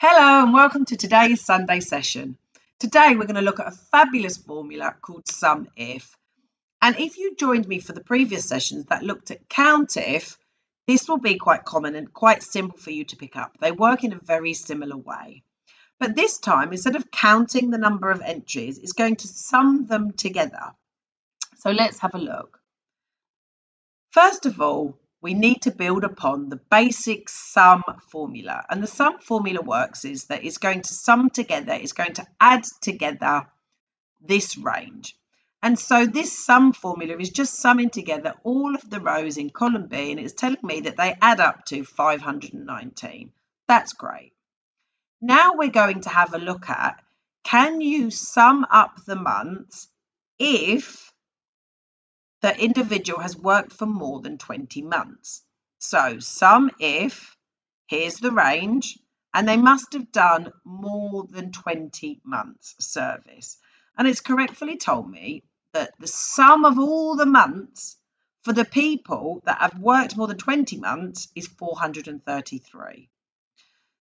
Hello and welcome to today's Sunday session. Today we're going to look at a fabulous formula called SUMIF. And if you joined me for the previous sessions that looked at COUNTIF, this will be quite common and quite simple for you to pick up. They work in a very similar way. But this time, instead of counting the number of entries, it's going to sum them together. So let's have a look. First of all, we need to build upon the basic sum formula. And the sum formula works is that it's going to sum together, it's going to add together this range. And so this sum formula is just summing together all of the rows in column B, and it's telling me that they add up to 519. That's great. Now we're going to have a look at, can you sum up the months if the individual has worked for more than 20 months. So SUMIF, here's the range, and they must have done more than 20 months service. And it's correctly told me that the sum of all the months for the people that have worked more than 20 months is 433.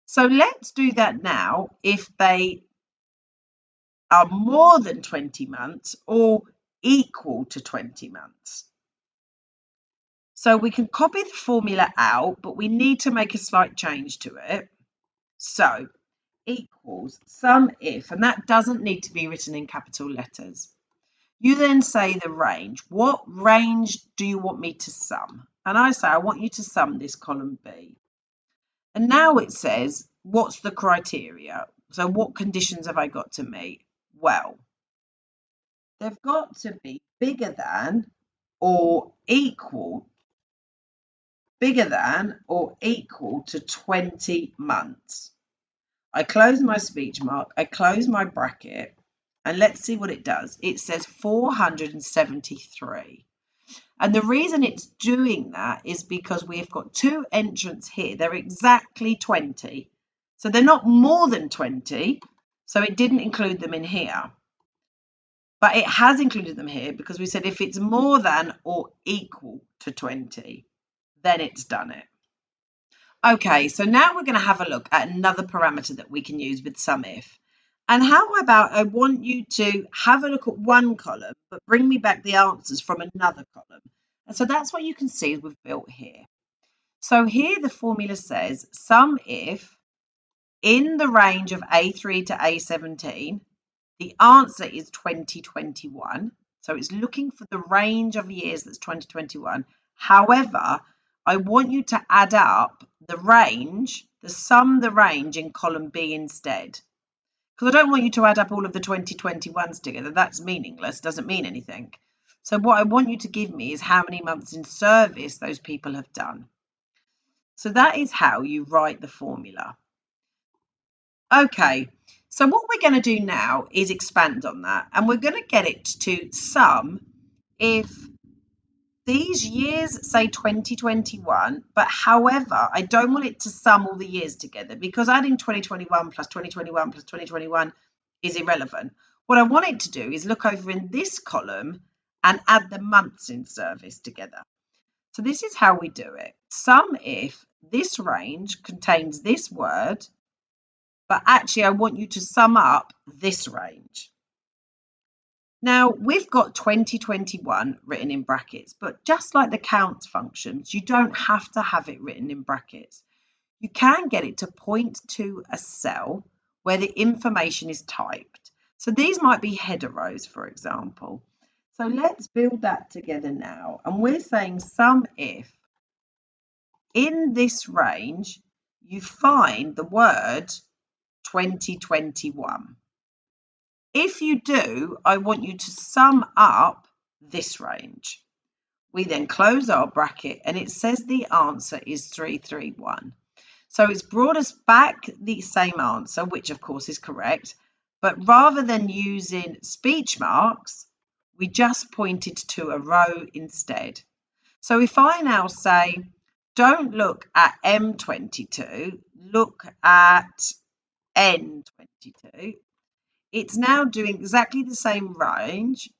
So let's do that now if they are more than 20 months or equal to 20 months. So we can copy the formula out, but we need to make a slight change to it. So equals SUMIF, and that doesn't need to be written in capital letters. You then say the range. What range do you want me to sum? And I say I want you to sum this column B. And now it says, what's the criteria? So what conditions have I got to meet? Well, they've got to be bigger than or equal to 20 months. I close my speech mark, I close my bracket, and let's see what it does. It says 473. And the reason it's doing that is because we've got two entrants here. They're exactly 20. So they're not more than 20. So it didn't include them in here. But it has included them here because we said if it's more than or equal to 20, then it's done it. Okay, so now we're going to have a look at another parameter that we can use with SUMIF. And how about I want you to have a look at one column, but bring me back the answers from another column. And so that's what you can see we've built here. So here the formula says SUMIF in the range of A3 to A17, the answer is 2021. So it's looking for the range of years that's 2021. However, I want you to add up the range, the range in column B instead. Because I don't want you to add up all of the 2021s together. That's meaningless, doesn't mean anything. So what I want you to give me is how many months in service those people have done. So that is how you write the formula. Okay, so what we're going to do now is expand on that, and we're going to get it to sum if these years say 2021, but however, I don't want it to sum all the years together because adding 2021 plus 2021 plus 2021 is irrelevant. What I want it to do is look over in this column and add the months in service together. So this is how we do it. Sum if this range contains this word, but actually I want you to sum up this range. Now, we've got 2021 written in brackets, but just like the count functions, you don't have to have it written in brackets. You can get it to point to a cell where the information is typed. So these might be header rows, for example. So let's build that together now. And we're saying SUMIF in this range, you find the word 2021. If you do, I want you to sum up this range. We then close our bracket and it says the answer is 331. So it's brought us back the same answer, which of course is correct, but rather than using speech marks, we just pointed to a row instead. So if I now say, don't look at M22, look at N22, it's now doing exactly the same range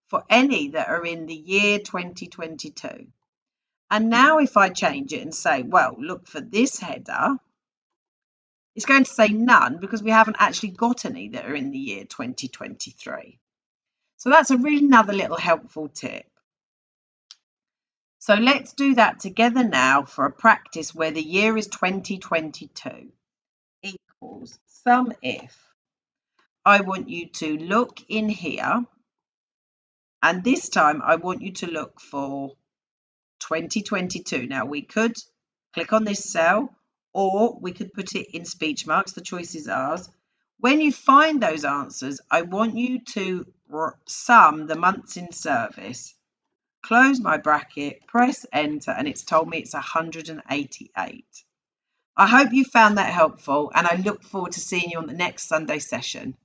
for any that are in the year 2022. And now if I change it and say, well, look for this header, It's going to say none because we haven't actually got any that are in the year 2023. So that's another little helpful tip. So let's do that together now for a practice where the year is 2022 equals SUMIF. I want you to look in here, and this time I want you to look for 2022. Now we could click on this cell or we could put it in speech marks. The choice is ours. When you find those answers, I want you to sum the months in service. Close my bracket, press enter, and it's told me it's 188. I hope you found that helpful, and I look forward to seeing you on the next Sunday session.